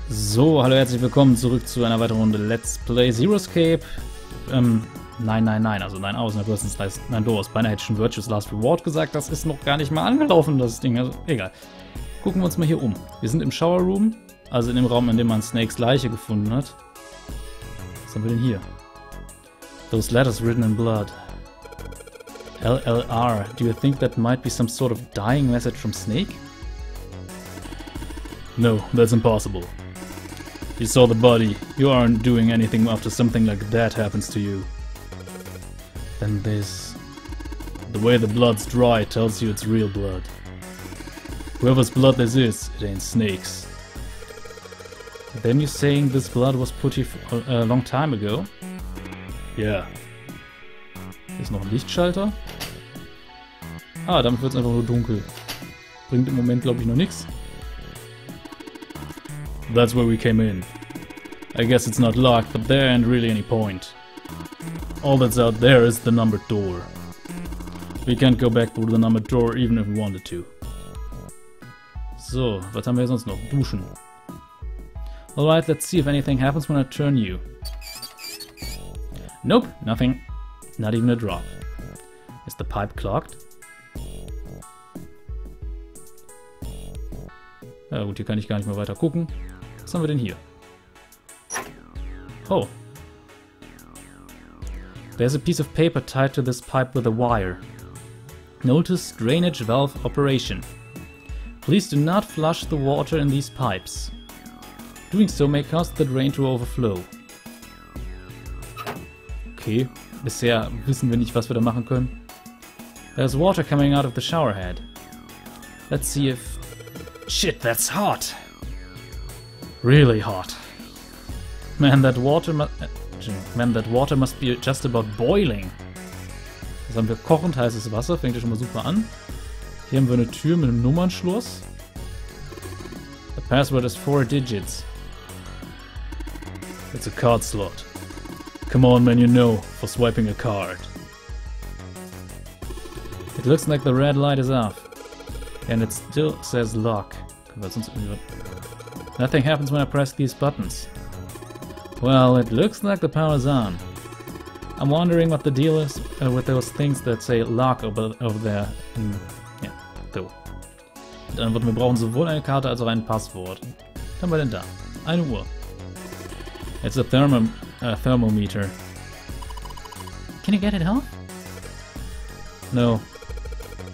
So, hallo, herzlich willkommen zurück zu einer weiteren Runde Let's Play Zero Escape. Nein, also nein aus, nein los. Beinahe hätte ich schon Virtuous Last Reward gesagt, das ist noch gar nicht mal angelaufen, das Ding, also egal. Gucken wir uns mal hier um. Wir sind im Shower Room, also in dem Raum, in dem man Snakes Leiche gefunden hat. Was haben wir denn hier? Those letters written in blood. LLR, do you think that might be some sort of dying message from Snake? No, that's impossible. You saw the body. You aren't doing anything after something like that happens to you. Then this... The way the blood's dry tells you it's real blood. Whoever's blood this is, it ain't Snake's. Then you're saying this blood was put here a long time ago? Yeah. Hier ist noch ein Lichtschalter. Ah, damit wird es einfach nur dunkel. Bringt im Moment, glaube ich, noch nichts. That's where we came in. I guess it's not locked, but there ain't really any point. All that's out there is the numbered door. We can't go back through the numbered door even if we wanted to. So, was haben wir sonst noch? Duschen. Alright, let's see if anything happens when I turn you. Nope, nothing. Not even a drop. Is the pipe clogged? Ja gut, hier kann ich gar nicht mehr weiter gucken. Was haben wir denn hier? Oh. There's a piece of paper tied to this pipe with a wire. Notice drainage valve operation. Please do not flush the water in these pipes. Doing so may cause the drain to overflow. Okay, bisher wissen wir nicht, was wir da machen können. There's water coming out of the shower head. Let's see if... Shit, that's hot! Really hot. Man, that water must be just about boiling. Jetzt haben wir kochend heißes Wasser, fängt ja schon mal super an. Hier haben wir eine Tür mit einem Nummernschloss. The password is 4 digits. It's a card slot. Come on, man, you know, for swiping a card. It looks like the red light is off. And it still says lock. Nothing happens when I press these buttons. Well, it looks like the power's on. I'm wondering what the deal is with those things that say lock over there. Ja, so. Dann wir brauchen sowohl eine Karte als auch ein Passwort. Was haben wir denn da? 1 Uhr. It's a thermometer. Can you get it off? No.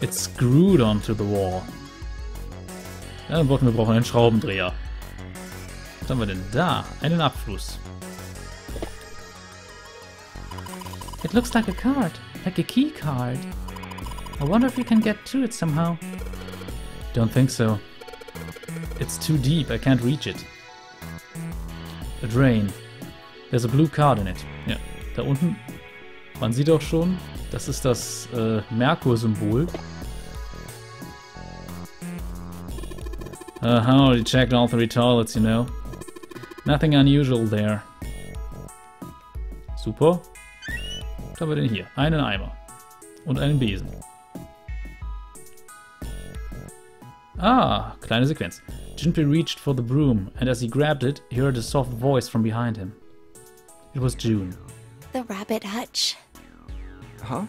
It's screwed onto the wall. Ja, dann wir brauchen einen Schraubendreher. Was haben wir denn da? Einen Abfluss. It looks like a card. Like a key card. I wonder if you can get to it somehow. Don't think so. It's too deep. I can't reach it. A drain. There's a blue card in it. Ja, da unten. Man sieht auch schon, das ist das Merkur-Symbol. Already checked all 3 toilets, you know. Nothing unusual there. Super. Was haben wir denn hier? Einen Eimer. Und einen Besen. Ah, kleine Sequenz. Junpei reached for the broom, and as he grabbed it, he heard a soft voice from behind him. It was June. The rabbit hutch. Huh?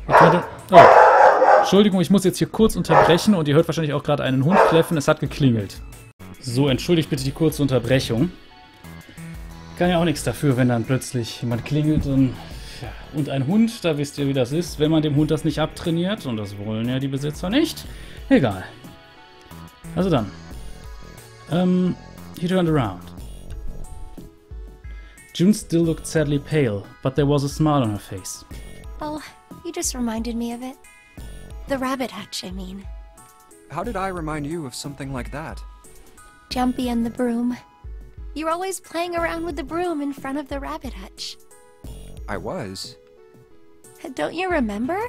Oh. Entschuldigung, ich muss jetzt hier kurz unterbrechen und ihr hört wahrscheinlich auch gerade einen Hund kläffen. Es hat geklingelt. So, entschuldigt bitte die kurze Unterbrechung. Kann ja auch nichts dafür, wenn dann plötzlich jemand klingelt und ein Hund, da wisst ihr, wie das ist, wenn man dem Hund das nicht abtrainiert. Und das wollen ja die Besitzer nicht. Egal. Also dann. He turned around. June still looked sadly pale, but there was a smile on her face. Oh, you just reminded me of it. The rabbit hutch, I mean. How did I remind you of something like that? Jumpy and the broom. You're always playing around with the broom in front of the rabbit hutch. I was. Don't you remember?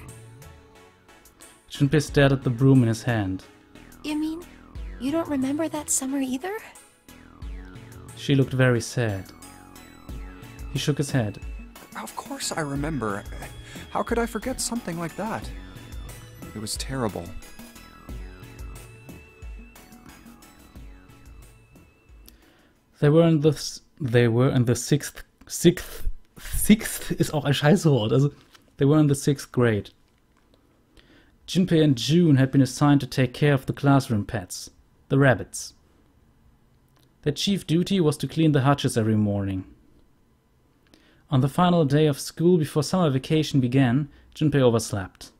Junpei stared at the broom in his hand. You mean, you don't remember that summer either? She looked very sad. He shook his head. Of course I remember. How could I forget something like that? It was terrible. They were in the sixth ist auch ein Scheißwort. Also, they were in the 6th grade. Junpei and June had been assigned to take care of the classroom pets, the rabbits. Their chief duty was to clean the hutches every morning. On the final day of school before summer vacation began, Junpei overslept.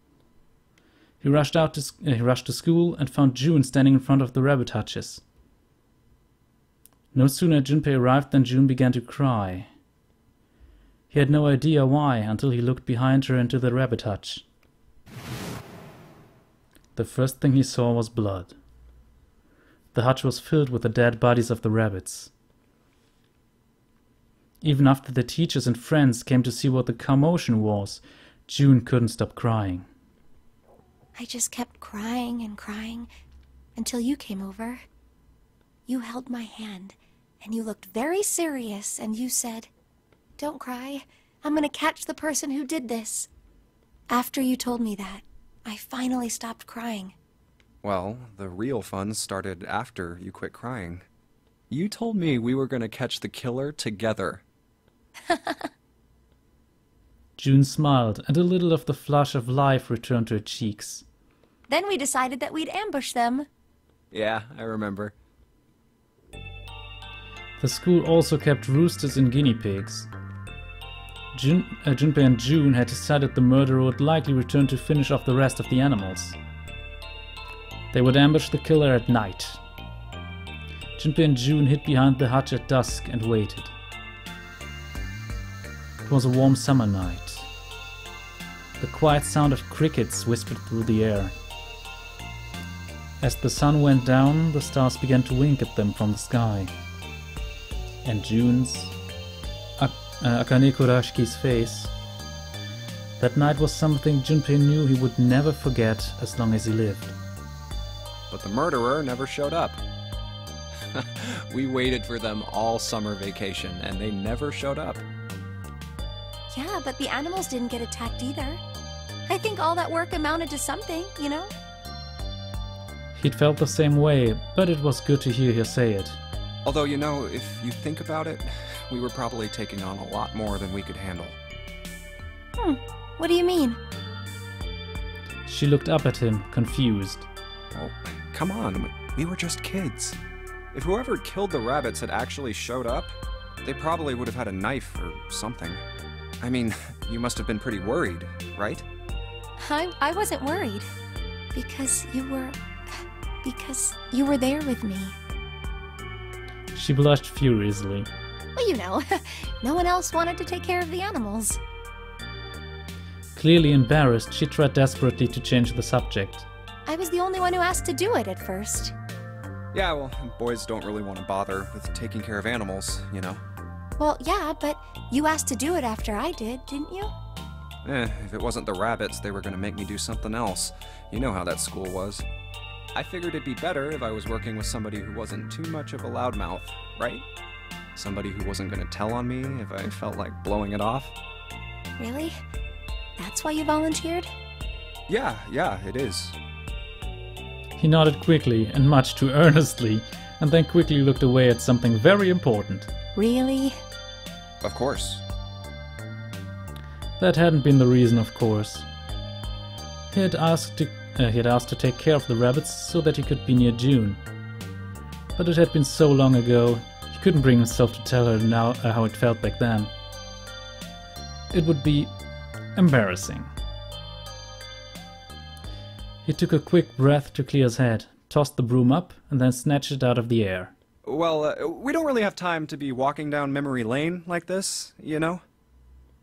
He rushed to school and found June standing in front of the rabbit hutches. No sooner had Junpei arrived than June began to cry. He had no idea why until he looked behind her into the rabbit hutch. The first thing he saw was blood. The hutch was filled with the dead bodies of the rabbits. Even after the teachers and friends came to see what the commotion was, June couldn't stop crying. I just kept crying and crying until you came over. You held my hand, and you looked very serious, and you said, "Don't cry. I'm gonna catch the person who did this." After you told me that, I finally stopped crying. Well, the real fun started after you quit crying. You told me we were gonna catch the killer together. June smiled, and a little of the flush of life returned to her cheeks. Then we decided that we'd ambush them. Yeah, I remember. The school also kept roosters and guinea pigs. Junpei and June had decided the murderer would likely return to finish off the rest of the animals. They would ambush the killer at night. Junpei and June hid behind the hutch at dusk and waited. It was a warm summer night. The quiet sound of crickets whispered through the air. As the sun went down, the stars began to wink at them from the sky. And June's, Akane Kurashiki's face. That night was something Junpei knew he would never forget as long as he lived. But the murderer never showed up. We waited for them all summer vacation, and they never showed up. Yeah, but the animals didn't get attacked either. I think all that work amounted to something, you know? He'd felt the same way, but it was good to hear her say it. Although, you know, if you think about it, we were probably taking on a lot more than we could handle. What do you mean? She looked up at him, confused. Oh, come on, we were just kids. If whoever killed the rabbits had actually showed up, they probably would have had a knife or something. I mean, you must have been pretty worried, right? I wasn't worried. Because you were there with me. She blushed furiously. Well, you know, no one else wanted to take care of the animals. Clearly embarrassed, she tried desperately to change the subject. I was the only one who asked to do it at first. Yeah, well, boys don't really want to bother with taking care of animals, you know. Well, yeah, but you asked to do it after I did, didn't you? If it wasn't the rabbits, they were gonna make me do something else. You know how that school was. I figured it'd be better if I was working with somebody who wasn't too much of a loudmouth, right? Somebody who wasn't gonna tell on me if I felt like blowing it off. Really? That's why you volunteered? Yeah, it is. He nodded quickly and much too earnestly, and then quickly looked away at something very important. Really? Of course. That hadn't been the reason, of course. He had asked to take care of the rabbits so that he could be near June. But it had been so long ago, he couldn't bring himself to tell her now how it felt back then. It would be embarrassing. He took a quick breath to clear his head, tossed the broom up, and then snatched it out of the air. Well, we don't really have time to be walking down memory lane like this, you know?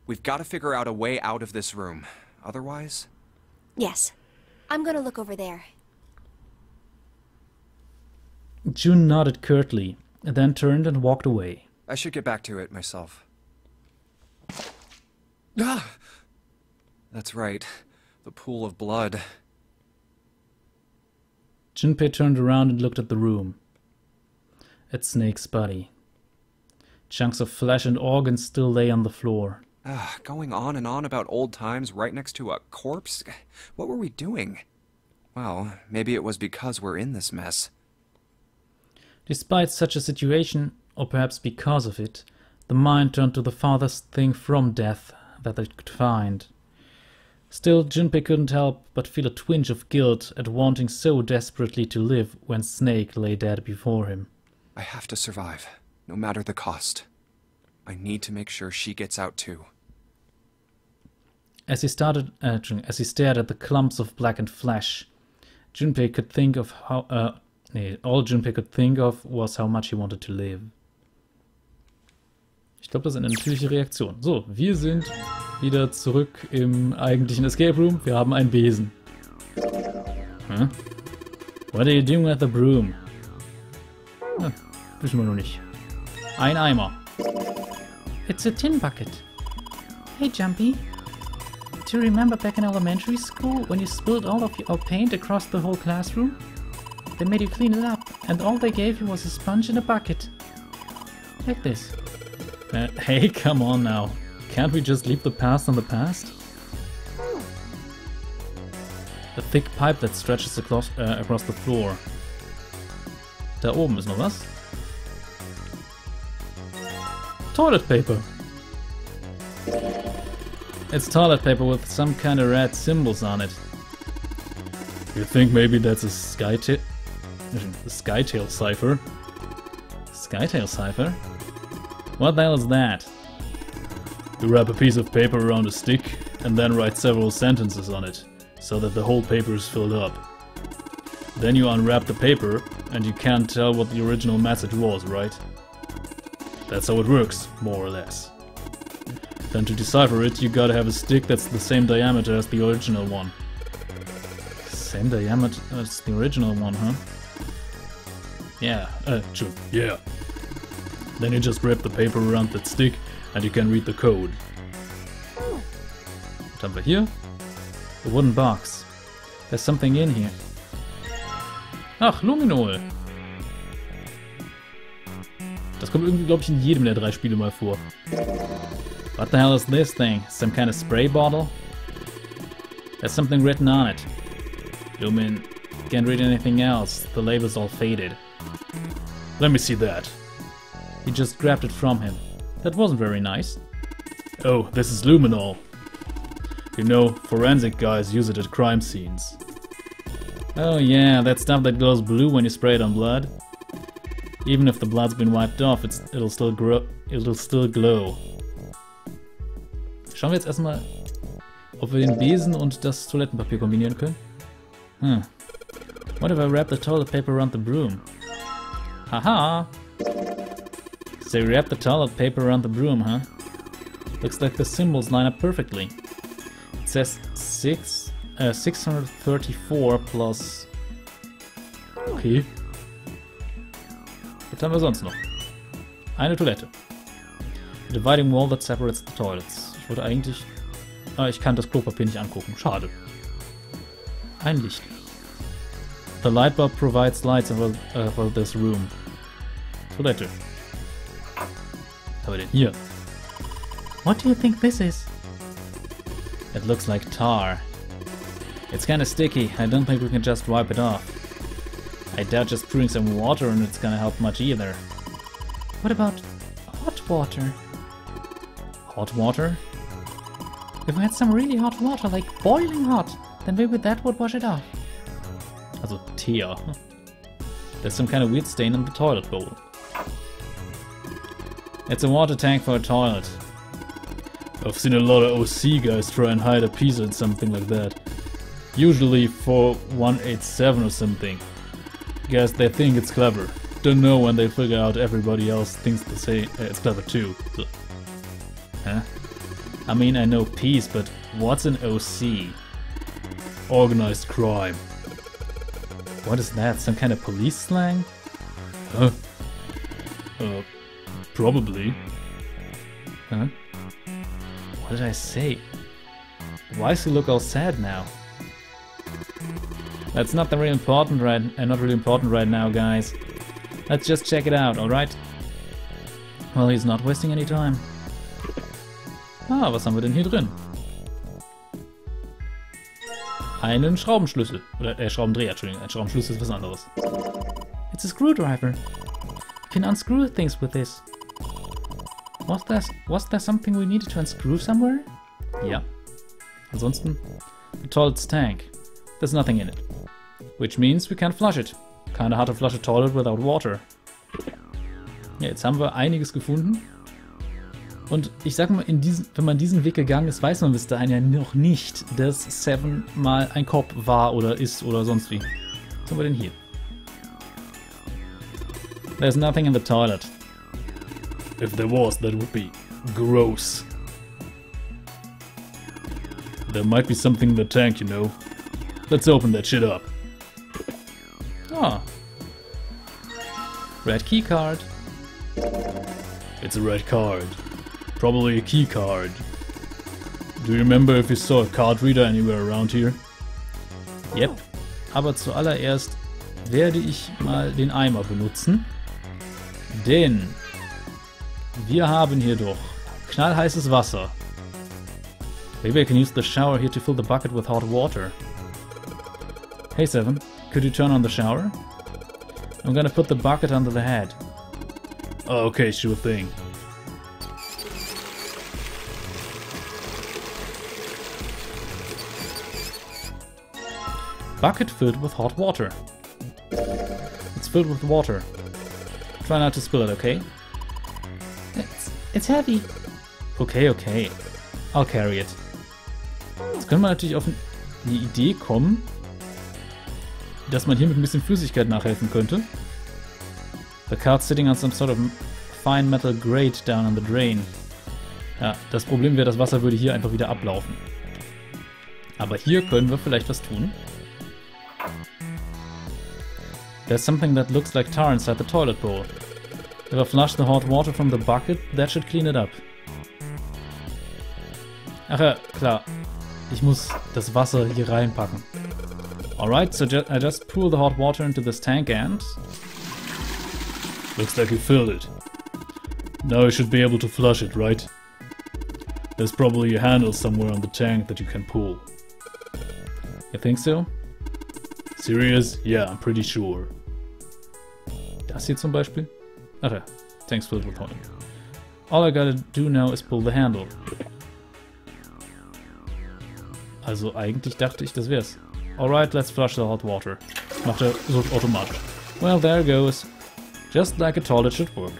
We've got to figure out a way out of this room. Otherwise... Yes. I'm gonna look over there. June nodded curtly, and then turned and walked away. I should get back to it myself. Ah! That's right. The pool of blood. Junpei turned around and looked at the room. At Snake's body. Chunks of flesh and organs still lay on the floor. Going on and on about old times right next to a corpse? What were we doing? Well, maybe it was because we're in this mess. Despite such a situation, or perhaps because of it, the mind turned to the farthest thing from death that it could find. Still, Junpei couldn't help but feel a twinge of guilt at wanting so desperately to live when Snake lay dead before him. I have to survive, no matter the cost. I need to make sure she gets out too. As he stared at the clumps of blackened flesh, Junpei could think of how all Junpei could think of was how much he wanted to live. Ich glaube, das ist eine natürliche Reaktion. So, wir sind wieder zurück im eigentlichen Escape Room. Wir haben einen Besen. Huh? What are you doing with the broom? Wissen wir noch nicht. Ein Eimer. It's a tin bucket. Hey, Jumpy. Do you remember back in elementary school when you spilled all of your paint across the whole classroom? They made you clean it up, and all they gave you was a sponge and a bucket. Like this. Hey, come on now. Can't we just leave the past in the past? A thick pipe that stretches across the floor. Da oben ist noch was. Toilet paper. It's toilet paper with some kind of red symbols on it. You think maybe that's a skytail cipher? Skytail cipher? What the hell is that? You wrap a piece of paper around a stick and then write several sentences on it, so that the whole paper is filled up. Then you unwrap the paper and you can't tell what the original message was, right? That's how it works, more or less. Then to decipher it, you gotta have a stick that's the same diameter as the original one. Same diameter as the original one, huh? Yeah, sure, yeah. Then you just wrap the paper around that stick and you can read the code. What haben wir hier? A wooden box. There's something in here. Ach, Luminol. Das kommt irgendwie, glaube ich, in jedem der 3 Spiele mal vor. What the hell is this thing? Some kind of spray bottle? There's something written on it. Lumin, can't read anything else. The label's all faded. Let me see that. He just grabbed it from him. That wasn't very nice. Oh, this is luminol. You know, forensic guys use it at crime scenes. Oh yeah, that stuff that glows blue when you spray it on blood. Even if the blood's been wiped off, it'll still glow. Schauen wir jetzt erstmal, ob wir den Besen und das Toilettenpapier kombinieren können. What if I wrap the toilet paper around the broom? Haha! So you wrap the toilet paper around the broom, huh? Looks like the symbols line up perfectly. It says 634 plus... Okay. Was haben wir sonst noch? Eine Toilette. A dividing wall that separates the toilets. Ich wollte eigentlich... ich kann das Klopapier nicht angucken. Schade. Ein Licht. The light bulb provides lights for this room. Toilette. Was haben wir denn hier? What do you think this is? It looks like tar. It's kinda sticky. I don't think we can just wipe it off. I doubt just pouring some water and it's gonna help much either. What about hot water? Hot water? If we had some really hot water, like boiling hot, then maybe that would wash it off. Also Teer. There's some kind of weird stain in the toilet bowl. It's a water tank for a toilet. I've seen a lot of OC guys try and hide a piece in something like that. Usually for 187 or something. Guess they think it's clever. Don't know when they figure out everybody else thinks the same. It's clever too. So. Huh? I mean, I know peace, but what's an OC? Organized crime. What is that? Some kind of police slang? Huh? Probably. Huh? What did I say? Why does he look all sad now? That's not really important right now, guys. Let's just check it out, alright? Well, he's not wasting any time. Ah, was haben wir denn hier drin? Einen Schraubenschlüssel. Oder Schraubendreher, Entschuldigung. Ein Schraubenschlüssel ist was anderes. It's a screwdriver. can unscrew things with this. Was there something we needed to unscrew somewhere? Ja. Ansonsten, the toilet's tank. There's nothing in it. Which means we can't flush it. Kinda hard to flush a toilet without water. Ja, jetzt haben wir einiges gefunden. Und ich sag mal, wenn man diesen Weg gegangen ist, weiß man bis dahin ja noch nicht, dass Seven mal ein Cop war oder ist oder sonst wie. Was haben wir denn hier? There's nothing in the toilet. If there was, that would be gross. There might be something in the tank, you know. Let's open that shit up. Ah. Red key card. It's a red card. Probably a key card. Do you remember if you saw a card reader anywhere around here? Yep. Aber zuallererst werde ich mal den Eimer benutzen. Denn wir haben hier doch knallheißes Wasser. Maybe I can use the shower here to fill the bucket with hot water. Hey Seven, could you turn on the shower? I'm gonna put the bucket under the head. Oh, okay, sure thing. Bucket filled with hot water. It's filled with water. Try not to spill it, okay? It's heavy. Okay, okay. I'll carry it. Jetzt können wir natürlich auf eine Idee kommen, dass man hier mit ein bisschen Flüssigkeit nachhelfen könnte. The card's sitting on some sort of fine metal grate down on the drain. Ja, das Problem wäre, das Wasser würde hier einfach wieder ablaufen. Aber hier können wir vielleicht was tun. There's something that looks like tar inside the toilet bowl. If I flush the hot water from the bucket, that should clean it up. Ach ja, klar. Ich muss das Wasser hier reinpacken. Alright, so I just pour the hot water into this tank and... Looks like you filled it. Now you should be able to flush it, right? There's probably a handle somewhere on the tank that you can pull. You think so? Serious? Yeah, I'm pretty sure. Das hier zum Beispiel? Ach ja, tank's filled with honey. All I gotta do now is pull the handle. Also eigentlich dachte ich, das wär's. Alright, let's flush the hot water. Macht er so automatisch. Well, there goes. Just like a toilet should work.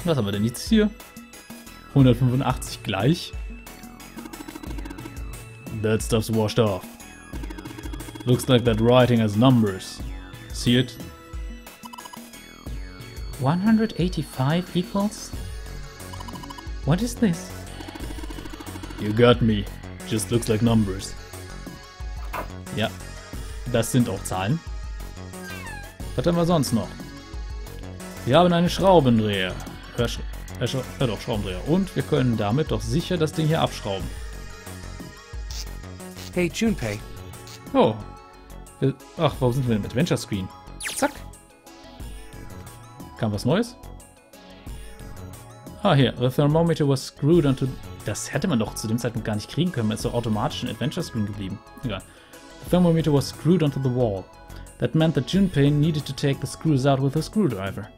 Was haben wir denn jetzt hier? 185 gleich. That stuff's washed off. Looks like that writing has numbers. See it? 185 equals? What is this? You got me. Just looks like numbers. Ja, das sind auch Zahlen. Was haben wir sonst noch? Wir haben einen Schraubendreher. Doch, Schraubendreher. Und wir können damit doch sicher das Ding hier abschrauben. Hey, Junpei. Oh. Ach, warum sind wir im Adventure Screen? Zack. Kam was Neues? Ah, hier. The thermometer was screwed onto... Das hätte man doch zu dem Zeitpunkt gar nicht kriegen können. Man ist so automatisch in Adventure Screen geblieben. Egal. The thermometer was screwed onto the wall. That meant that Junpei needed to take the screws out with a screwdriver.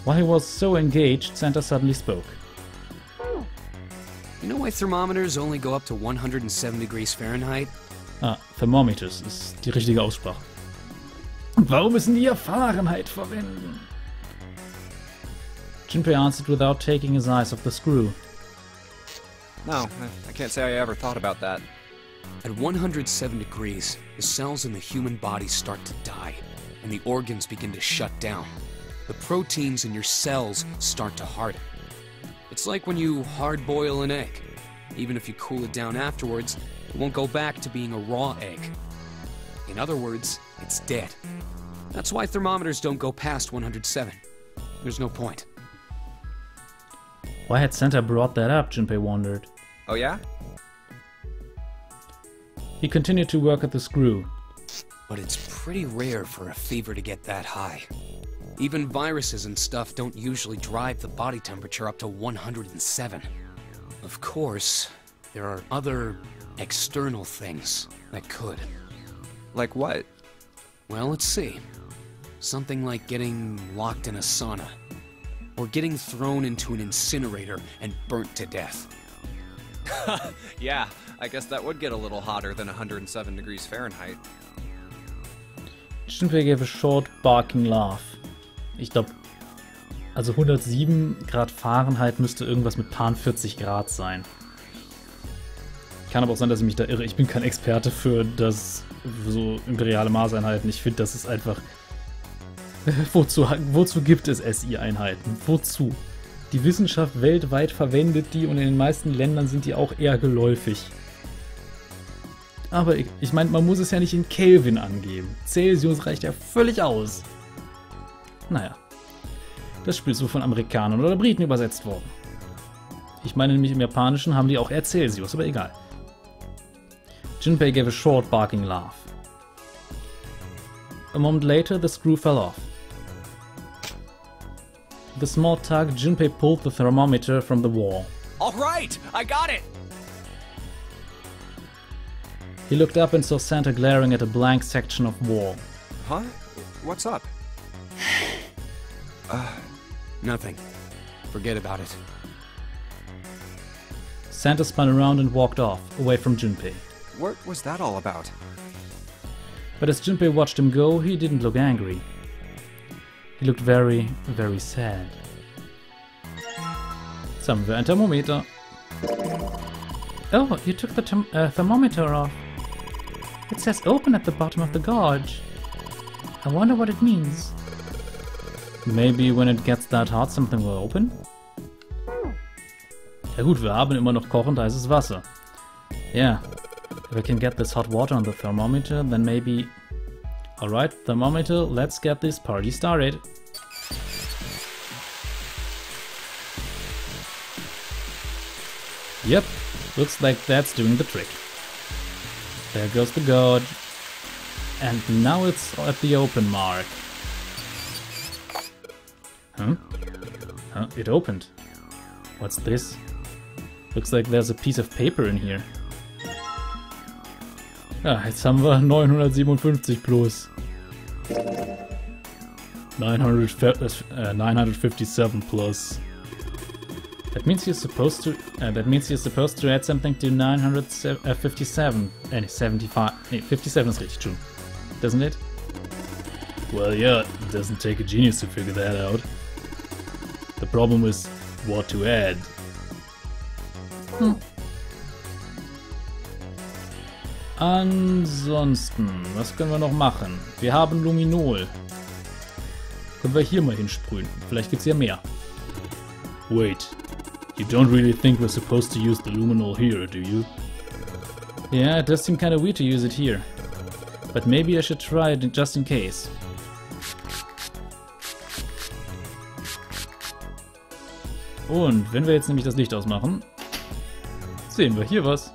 While he was so engaged, Santa suddenly spoke. You know why thermometers only go up to 107 degrees Fahrenheit? Ah, Thermometers ist die richtige Aussprache. Und warum müssen die ja Fahrenheit verwenden? Junpei answered without taking his eyes off the screw. No, I can't say I ever thought about that. At 107 degrees, the cells in the human body start to die, and the organs begin to shut down. The proteins in your cells start to harden. It's like when you hard-boil an egg. Even if you cool it down afterwards, it won't go back to being a raw egg. In other words, it's dead. That's why thermometers don't go past 107. There's no point. Why had Santa brought that up, Junpei wondered. Oh yeah? He continued to work at the screw. But it's pretty rare for a fever to get that high. Even viruses and stuff don't usually drive the body temperature up to 107. Of course, there are other external things that could. Like what? Well, let's see. Something like getting locked in a sauna. Or getting thrown into an incinerator and burnt to death. Yeah, I guess that would get a little hotter than 107 degrees Fahrenheit. Junpei gave a short, barking laugh. Ich glaube, also 107 Grad Fahrenheit müsste irgendwas mit paar 40 Grad sein. Kann aber auch sein, dass ich mich da irre. Ich bin kein Experte für das, für so imperiale Maßeinheiten. Ich finde, das ist einfach... Wozu gibt es SI-Einheiten? Wozu? Die Wissenschaft weltweit verwendet die und in den meisten Ländern sind die auch eher geläufig. Aber ich meine, man muss es ja nicht in Kelvin angeben. Celsius reicht ja völlig aus. Naja. Das Spiel ist so von Amerikanern oder Briten übersetzt worden. Ich meine nämlich im Japanischen haben die auch eher Celsius, aber egal. Junpei gave a short barking laugh. A moment later, the screw fell off. With a small tug, Junpei pulled the thermometer from the wall. All right, I got it! He looked up and saw Santa glaring at a blank section of wall. Huh? What's up? Nothing. Forget about it. Santa spun around and walked off, away from Junpei. What was that all about? But as Junpei watched him go, he didn't look angry. He looked very, very sad. Jetzt haben wir ein Thermometer. Oh, you took the thermometer off. It says open at the bottom of the gorge. I wonder what it means. Maybe when it gets that hot, something will open? Ja gut, wir haben immer noch kochend heißes Wasser. Yeah, if I can get this hot water on the thermometer, then maybe... Alright, thermometer, let's get this party started. Yep, looks like that's doing the trick. There goes the gorge. And now it's at the open mark. Huh? Huh? It opened. What's this? Looks like there's a piece of paper in here. Ja, jetzt haben wir 957 plus. 957 plus. That means you're supposed to. Add something to 957 and 75. 57 is richtig true, doesn't it? Well, yeah, it doesn't take a genius to figure that out. The problem is what to add. Ansonsten, was können wir noch machen? Wir haben Luminol. Können wir hier mal hinsprühen? Vielleicht gibt's ja mehr. Wait, you don't really think we're supposed to use the luminol here, do you? Yeah, it does seem kind of weird to use it here. But maybe I should try it just in case. Und wenn wir jetzt nämlich das Licht ausmachen, sehen wir hier was.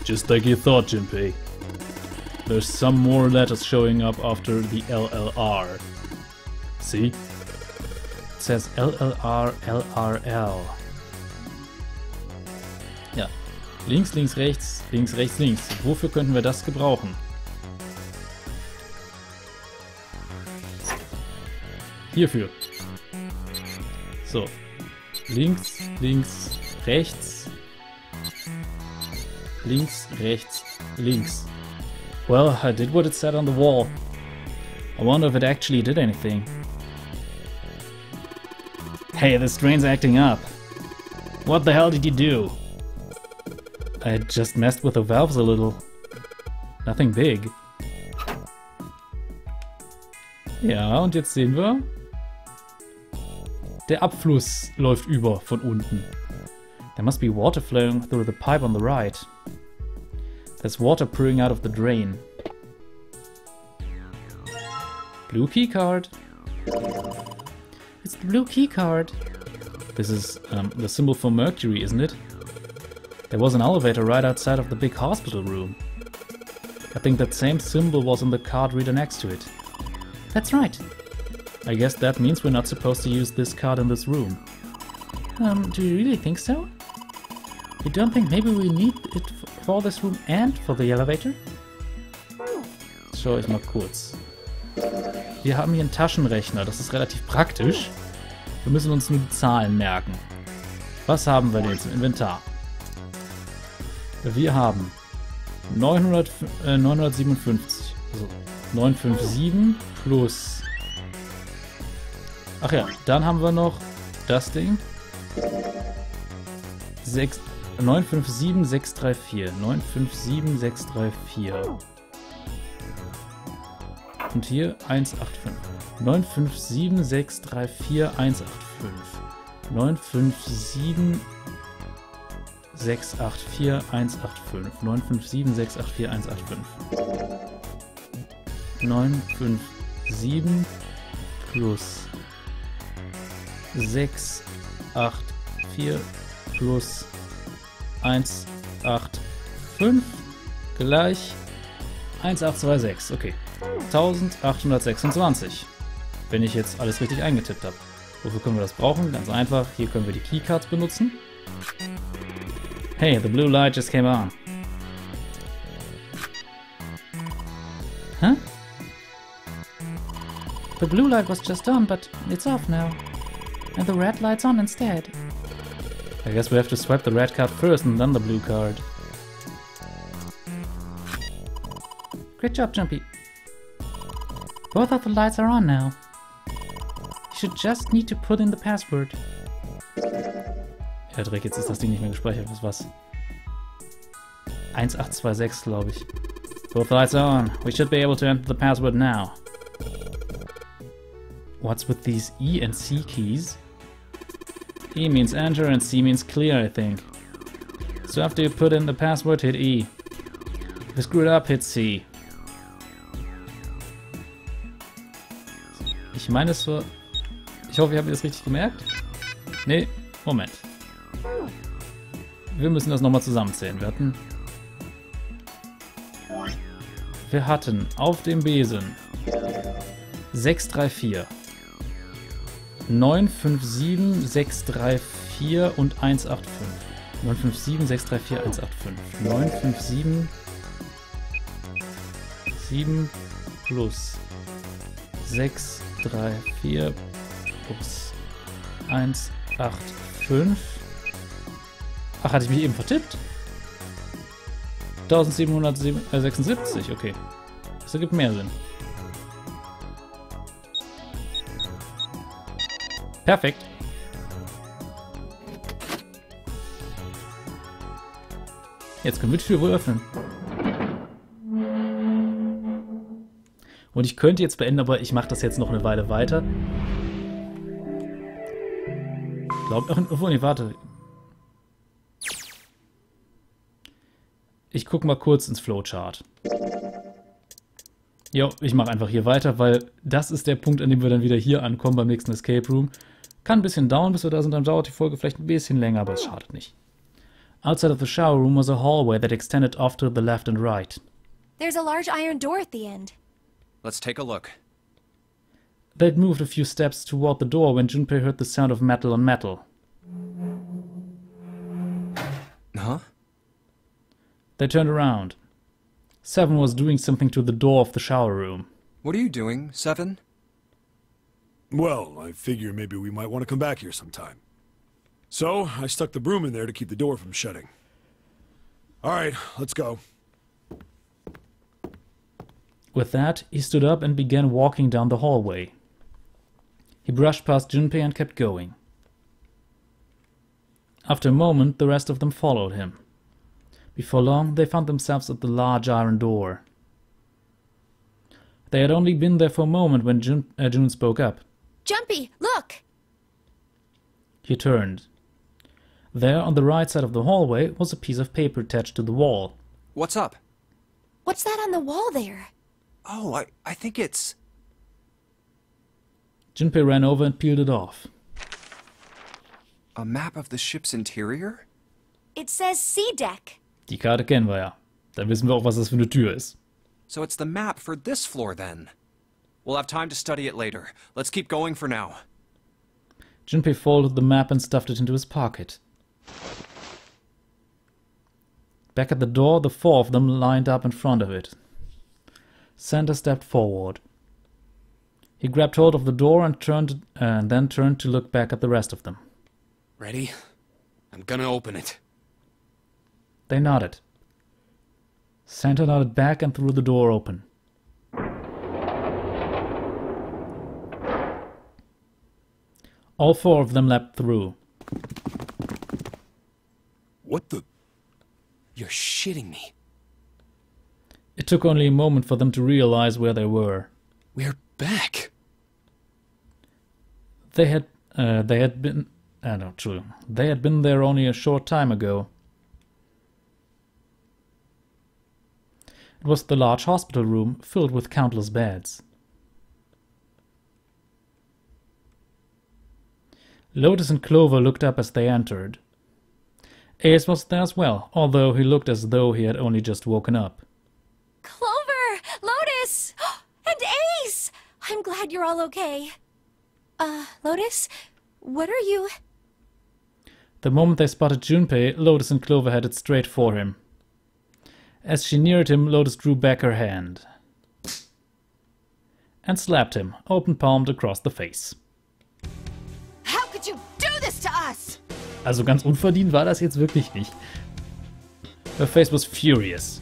Just like you thought, Junpei. There's some more letters showing up after the LLR. See? It says LLR, LRL. Ja. Links, links, rechts, links, rechts, links. Wofür könnten wir das gebrauchen? Hierfür. So. Links, links, rechts. Links, rechts, links. Well, I did what it said on the wall. I wonder if it actually did anything. Hey, this drain's acting up. What the hell did you do? I just messed with the valves a little. Nothing big. Ja, und jetzt sehen wir, der Abfluss läuft über von unten. There must be water flowing through the pipe on the right. There's water pouring out of the drain. Blue key card. It's the blue key card. This is the symbol for Mercury, isn't it? There was an elevator right outside of the big hospital room. I think that same symbol was on the card reader next to it. That's right. I guess that means we're not supposed to use this card in this room. Do you really think so? You don't think maybe we need it for this room and for the elevator? Schau ich mal kurz. wir haben hier einen Taschenrechner. Das ist relativ praktisch. Wir müssen uns nur die Zahlen merken. Was haben wir denn jetzt im Inventar? Wir haben 957. Also 957 plus... Ach ja, dann haben wir noch das Ding. 957634. 957634. Und hier 185. 957634185. 957 684 185. 957 684 185. 957 plus 684 plus 185 gleich 1826. Okay. 1826. Wenn ich jetzt alles richtig eingetippt habe. Wofür können wir das brauchen? Ganz einfach. Hier können wir die Keycards benutzen. Hey, the blue light just came on. Huh? The blue light was just on, but it's off now. And the red light's on instead. I guess we have to swipe the red card first and then the blue card. Great job, Jumpy. Both of the lights are on now. You should just need to put in the password. Ja, Dreck, jetzt ist das Ding nicht mehr gespeichert. Was war's? 1826, glaube ich. Both lights are on. We should be able to enter the password now. What's with these E and C keys? E means enter and C means clear, I think. So after you put in the password, hit E. If you screw it up, hit C. Ich meine es war... Ich hoffe, ihr habt das richtig gemerkt. Nee, Moment. Wir müssen das nochmal zusammenzählen. Wir hatten auf dem Besen 634, 957, 634 und 185. 957, 634, 185. 957, 7 plus 634 plus 185. Ach, hatte ich mich eben vertippt? 1776, okay. Das ergibt mehr Sinn. Perfekt. Jetzt können wir die Tür wohl öffnen. Und ich könnte jetzt beenden, aber ich mache das jetzt noch eine Weile weiter. Ich glaube, obwohl, nee, warte. Ich gucke mal kurz ins Flowchart. Jo, ich mache einfach hier weiter, weil das ist der Punkt, an dem wir dann wieder hier ankommen beim nächsten Escape Room. Kann ein bisschen dauern, bis wir da sind, dann dauert die Folge vielleicht ein bisschen länger, aber es schadet nicht. Outside of the shower room was a hallway that extended off to the left and right. There's a large iron door at the end. Let's take a look. They'd moved a few steps toward the door when Junpei heard the sound of metal on metal. Huh? They turned around. Seven was doing something to the door of the shower room. What are you doing, Seven? Well, I figure maybe we might want to come back here sometime. So, I stuck the broom in there to keep the door from shutting. Alright, let's go. With that, he stood up and began walking down the hallway. He brushed past Junpei and kept going. After a moment, the rest of them followed him. Before long, they found themselves at the large iron door. They had only been there for a moment when June spoke up. Jumpy, look! He turned. There, on the right side of the hallway, was a piece of paper attached to the wall. What's up? What's that on the wall there? Oh, I think it's... Junpei ran over and peeled it off. a map of the ship's interior? It says sea deck. Die Karte kennen wir ja. Dann wissen wir auch, was das für eine Tür ist. So it's the map for this floor then. We'll have time to study it later. Let's keep going for now. Junpei folded the map and stuffed it into his pocket. Back at the door, the four of them lined up in front of it. Santa stepped forward. He grabbed hold of the door and then turned to look back at the rest of them. Ready? I'm gonna open it. They nodded. Santa nodded back and threw the door open. All four of them leapt through. What the? You're shitting me. It took only a moment for them to realize where they were. We're back. They had been there only a short time ago. It was the large hospital room filled with countless beds. Lotus and Clover looked up as they entered. Ace was there as well, although he looked as though he had only just woken up. Clover! Lotus! And Ace! I'm glad you're all okay. Lotus? What are you... The moment they spotted Junpei, Lotus and Clover headed straight for him. As she neared him, Lotus drew back her hand and slapped him, open-palmed across the face. How could you do this to us? Also ganz unverdient war das jetzt wirklich nicht. Her face was furious.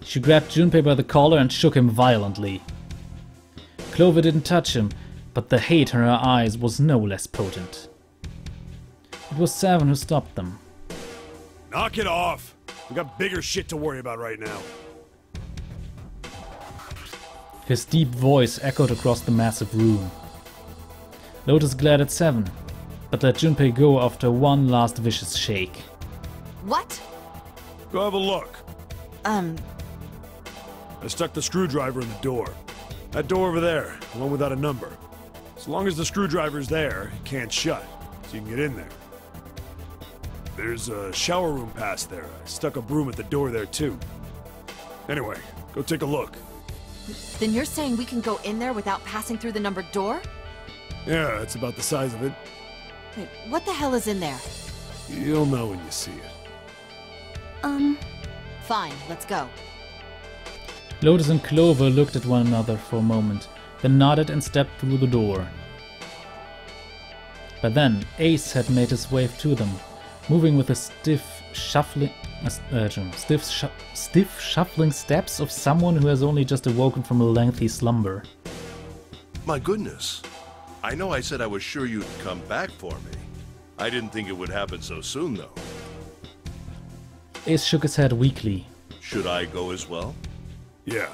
She grabbed Junpei by the collar and shook him violently. Clover didn't touch him, but the hate in her eyes was no less potent. It was Seven who stopped them. Knock it off! We got bigger shit to worry about right now. His deep voice echoed across the massive room. Lotus glared at Seven, but let Junpei go after one last vicious shake. What? Go have a look. I stuck the screwdriver in the door. That door over there, the one without a number. As long as the screwdriver's there, it can't shut, so you can get in there. There's a shower room past there. I stuck a broom at the door there too. Anyway, go take a look. Then you're saying we can go in there without passing through the numbered door? Yeah, that's about the size of it. Wait, what the hell is in there? You'll know when you see it. Fine, let's go. Lotus and Clover looked at one another for a moment, then nodded and stepped through the door. But then Ace had made his way to them, moving with the stiff shuffling steps of someone who has only just awoken from a lengthy slumber. My goodness. I know I said I was sure you'd come back for me. I didn't think it would happen so soon, though. Ace shook his head weakly. Should I go as well? Yeah.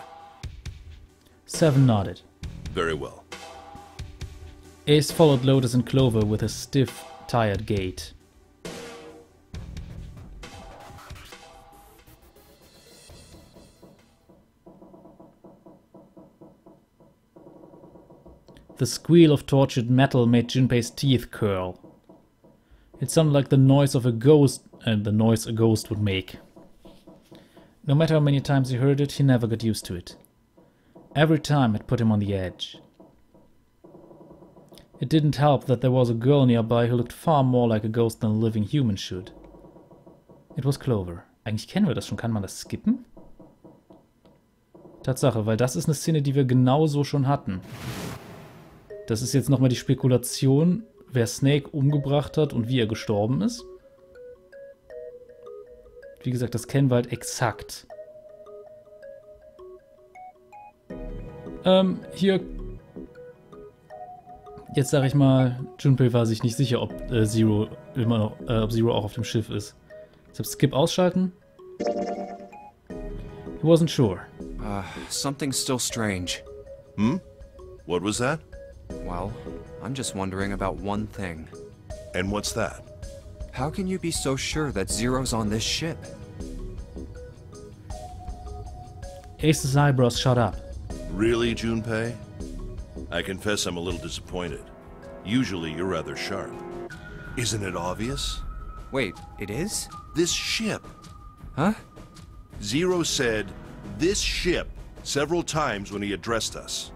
Seven nodded. Very well. Ace followed Lotus and Clover with a stiff, tired gait. The squeal of tortured metal made Junpei's teeth curl. It sounded like the noise of a ghost, and the noise a ghost would make. No matter how many times he heard it, he never got used to it. Every time it put him on the edge. It didn't help that there was a girl nearby who looked far more like a ghost than a living human should. It was Clover. Eigentlich kennen wir das schon. Kann man das skippen? Tatsache, weil das ist eine Szene, die wir genauso schon hatten. Das ist jetzt nochmal die Spekulation, wer Snake umgebracht hat und wie er gestorben ist. Wie gesagt, das kennen wir halt exakt. Hier... Jetzt sage ich mal, Junpei war sich nicht sicher, ob Zero immer noch, ob Zero auch auf dem Schiff ist. Deshalb Skip ausschalten. He wasn't sure. Something's still strange. What was that? Well, I'm just wondering about one thing. And what's that? How can you be so sure that Zero's on this ship? Ace's eyebrows shot up. Really, Junpei? I confess I'm a little disappointed. Usually you're rather sharp. Isn't it obvious? Wait, it is? This ship. Huh? Zero said, "this ship," several times when he addressed us.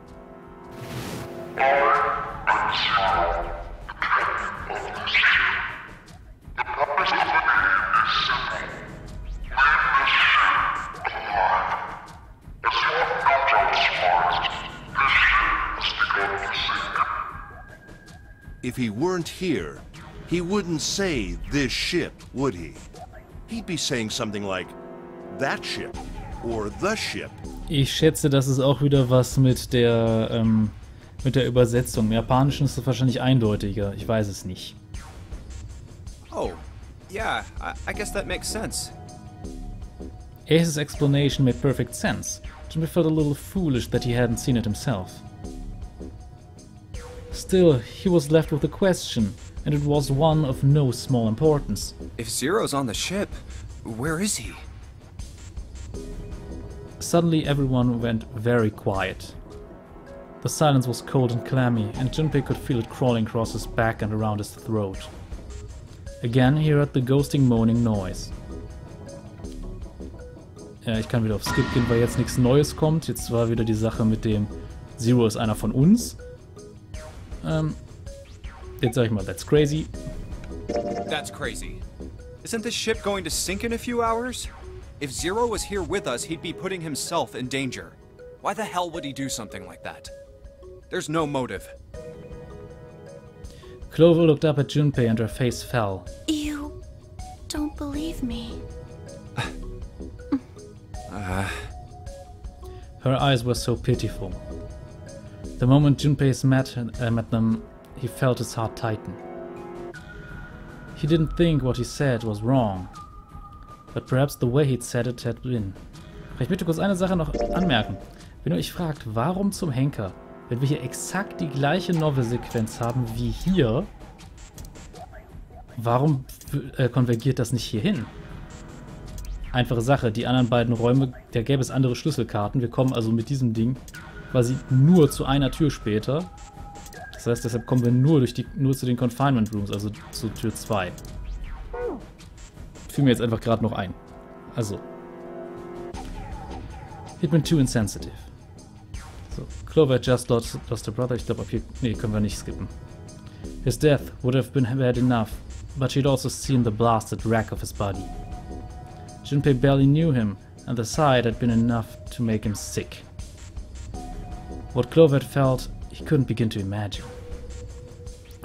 If he weren't here, he wouldn't say this ship, would he? He'd be saying something like, that ship, or the ship. Ich schätze, das ist auch wieder was mit der Übersetzung. Im Japanischen ist es wahrscheinlich eindeutiger. Ich weiß es nicht. Oh, yeah, I guess that makes sense. Ace's explanation made perfect sense. Junpei felt a little foolish that he hadn't seen it himself. Still, he was left with a question, and it was one of no small importance. If Zero's on the ship, where is he? Suddenly everyone went very quiet. The silence was cold and clammy, and Junpei could feel it crawling across his back and around his throat. Again he heard the ghosting moaning noise. Ja, ich kann wieder auf Skip gehen, weil jetzt nichts Neues kommt. Jetzt war wieder die Sache mit dem Zero ist einer von uns. Jetzt sag ich mal, that's crazy. That's crazy. Isn't this ship going to sink in a few hours? If Zero was here with us, he'd be putting himself in danger. Why the hell would he do something like that? There's no motive. Clover looked up at Junpei and her face fell. You don't believe me. Her eyes were so pitiful. The moment Junpei met them, he felt his heart tighten. He didn't think what he said was wrong, but perhaps the way he'd said it had been. Ich möchte kurz eine Sache noch anmerken. Wenn ihr euch fragt, warum zum Henker, wenn wir hier exakt die gleiche Novel-Sequenz haben wie hier, warum konvergiert das nicht hier hin? Einfache Sache, die anderen beiden Räume, da gäbe es andere Schlüsselkarten. Wir kommen also mit diesem Ding quasi nur zu einer Tür später. Das heißt, deshalb kommen wir nur zu den Confinement Rooms, also zu Tür 2. Fiel mir jetzt einfach gerade noch ein. Also. He'd been too insensitive. So, Clover had just lost her brother. Ich glaube, ab hier... Nee, können wir nicht skippen. His death would have been bad enough, but she'd also seen the blasted wreck of his body. Junpei barely knew him, and the sight had been enough to make him sick. What Clover had felt, he couldn't begin to imagine.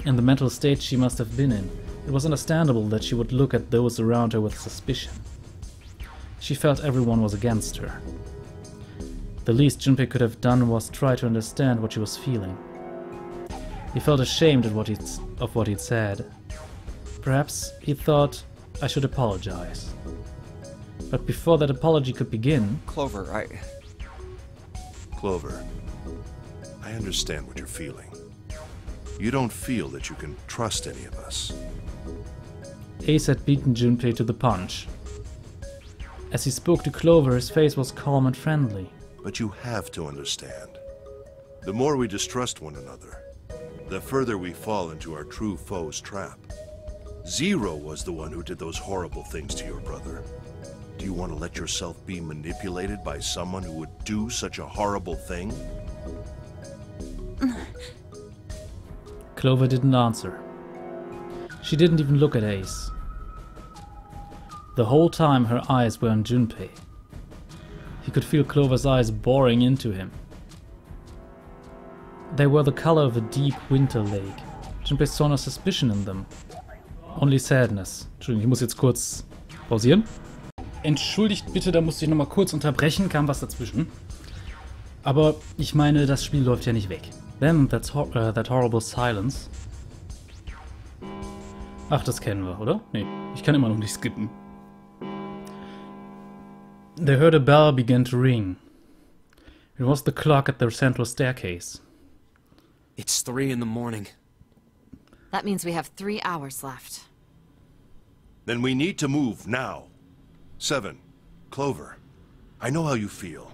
In the mental state she must have been in, it was understandable that she would look at those around her with suspicion. She felt everyone was against her. The least Junpei could have done was try to understand what she was feeling. He felt ashamed of what he'd said. Perhaps he thought, I should apologize. But before that apology could begin... Clover, Clover, I understand what you're feeling. You don't feel that you can trust any of us. Ace had beaten Junpei to the punch. As he spoke to Clover, his face was calm and friendly. But you have to understand. The more we distrust one another, the further we fall into our true foe's trap. Zero was the one who did those horrible things to your brother. Do you want to let yourself be manipulated by someone who would do such a horrible thing? Clover didn't answer. She didn't even look at Ace. The whole time her eyes were on Junpei. He could feel Clover's eyes boring into him. They were the color of a deep winter lake. Junpei saw no suspicion in them. Only sadness. Entschuldigung, ich muss jetzt kurz pausieren. Entschuldigt bitte, da musste ich nochmal kurz unterbrechen, kam was dazwischen. Aber ich meine, das Spiel läuft ja nicht weg. Then that horrible silence. Ach, das kennen wir, oder? Nee, ich kann immer noch nicht skippen. They heard a bell begin to ring. It was the clock at the central staircase. It's 3 in the morning. That means we have 3 hours left. Then we need to move now. 7. Clover, I know how you feel,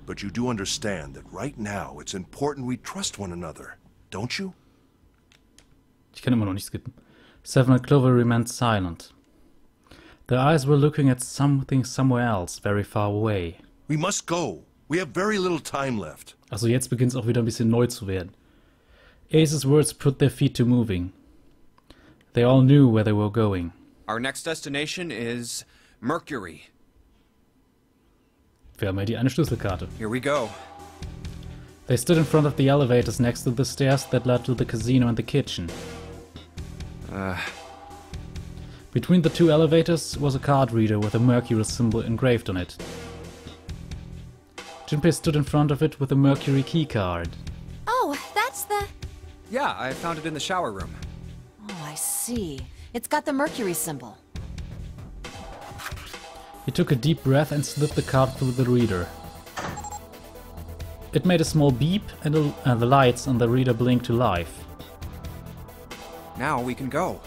but you do understand that right now it's important we trust one another, don't you? Ich kann immer noch nicht skippen. 7 and Clover remained silent. Their eyes were looking at something somewhere else, very far away. We must go. We have very little time left. Also jetzt beginnt es auch wieder ein bisschen neu zu werden. Ace's words put their feet to moving. They all knew where they were going. Our next destination is Mercury. Wir haben ja die eine Schlüsselkarte. Here we go. They stood in front of the elevators next to the stairs that led to the casino and the kitchen. Between the two elevators was a card reader with a Mercury symbol engraved on it. Junpei stood in front of it with a Mercury key card. Oh, that's the... Yeah, I found it in the shower room. Oh, I see. It's got the Mercury symbol. He took a deep breath and slipped the card through the reader. It made a small beep and the lights on the reader blinked to life. Now we can go.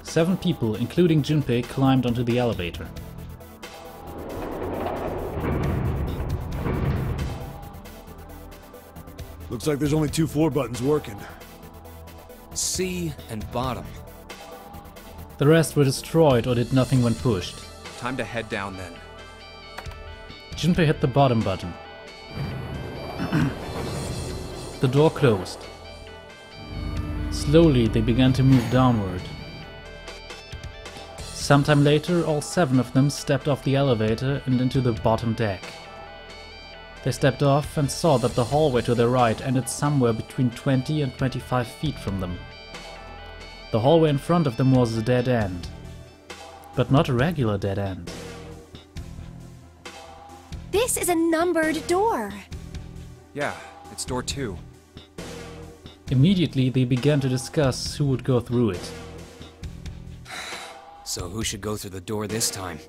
7 people, including Junpei, climbed onto the elevator. Looks like there's only 2 floor buttons working. C and bottom. The rest were destroyed or did nothing when pushed. Time to head down then. Junpei hit the bottom button. The door closed. Slowly they began to move downward. Sometime later, all 7 of them stepped off the elevator and into the bottom deck. They stepped off and saw that the hallway to their right ended somewhere between 20 and 25 feet from them. The hallway in front of them was a dead end. But not a regular dead end. This is a numbered door. Yeah, it's door 2. Immediately they began to discuss who would go through it. So who should go through the door this time?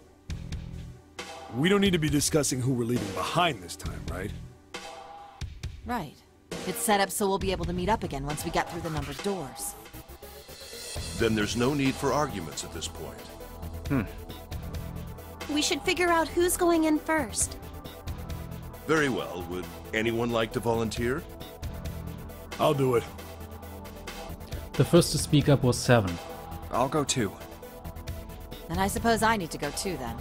We don't need to be discussing who we're leaving behind this time, right? Right. It's set up so we'll be able to meet up again once we get through the numbered doors. Then there's no need for arguments at this point. We should figure out who's going in first. Very well. Would anyone like to volunteer? I'll do it. The first to speak up was 7. I'll go too. Then I suppose I need to go too then.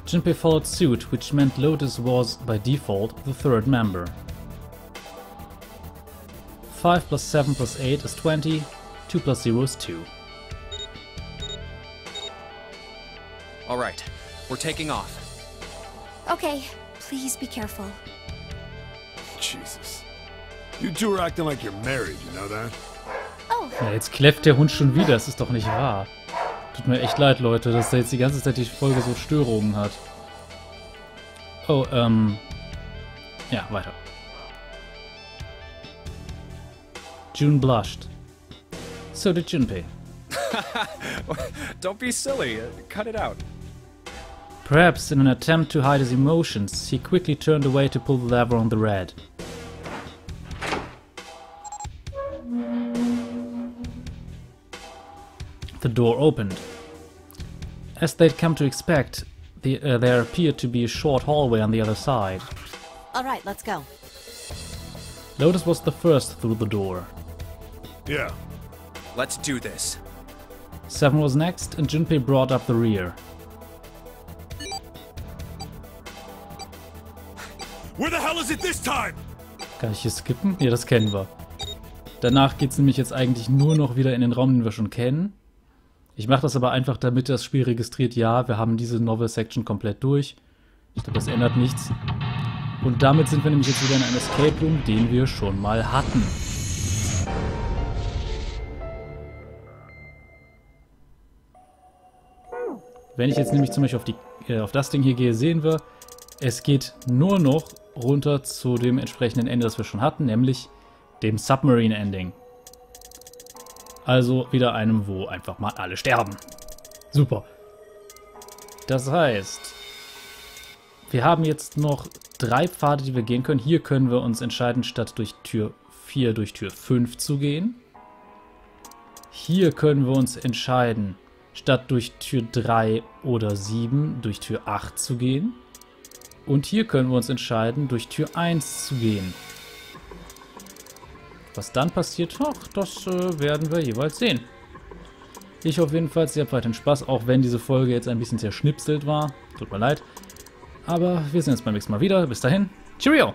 Junpei followed suit, which meant Lotus was, by default, the 3rd member. 5 plus 7 plus 8 is 20, 2 plus 0 is 2. Alright, we're taking off. Okay, please be careful. Jesus. You 2 are acting like you're married, you know that? Oh, Ja, jetzt kläfft der Hund schon wieder, das ist doch nicht wahr. Tut mir echt leid, Leute, dass der jetzt die ganze Zeit die Folge so Störungen hat. Oh, ja, weiter. June blushed. So did Junpei. Don't be silly. Cut it out. Perhaps in an attempt to hide his emotions, he quickly turned away to pull the lever on the red. The door opened. As they'd come to expect, there appeared to be a short hallway on the other side. Alright, let's go. Lotus was the first through the door. Yeah. Let's do this. 7 was next, and Junpei brought up the rear. Where the hell is it this time? Kann ich hier skippen? Ja, das kennen wir. Danach geht's nämlich jetzt eigentlich nur noch wieder in den Raum, den wir schon kennen. Ich mache das aber einfach, damit das Spiel registriert, ja, wir haben diese Novel-Section komplett durch. Ich glaube, das ändert nichts. Und damit sind wir nämlich jetzt wieder in einem Escape Room, den wir schon mal hatten. Wenn ich jetzt nämlich zum Beispiel auf das Ding hier gehe, sehen wir, es geht nur noch runter zu dem entsprechenden Ende, das wir schon hatten, nämlich dem Submarine Ending. Also wieder einem, wo einfach mal alle sterben. Super. Das heißt, wir haben jetzt noch 3 Pfade, die wir gehen können. Hier können wir uns entscheiden, statt durch Tür 4 durch Tür 5 zu gehen. Hier können wir uns entscheiden, statt durch Tür 3 oder 7 durch Tür 8 zu gehen. Und hier können wir uns entscheiden, durch Tür 1 zu gehen. Was dann passiert, das werden wir jeweils sehen. Ich hoffe jedenfalls, ihr habt weiterhin Spaß, auch wenn diese Folge jetzt ein bisschen zerschnipselt war. Tut mir leid. Aber wir sehen uns beim nächsten Mal wieder. Bis dahin, Cheerio!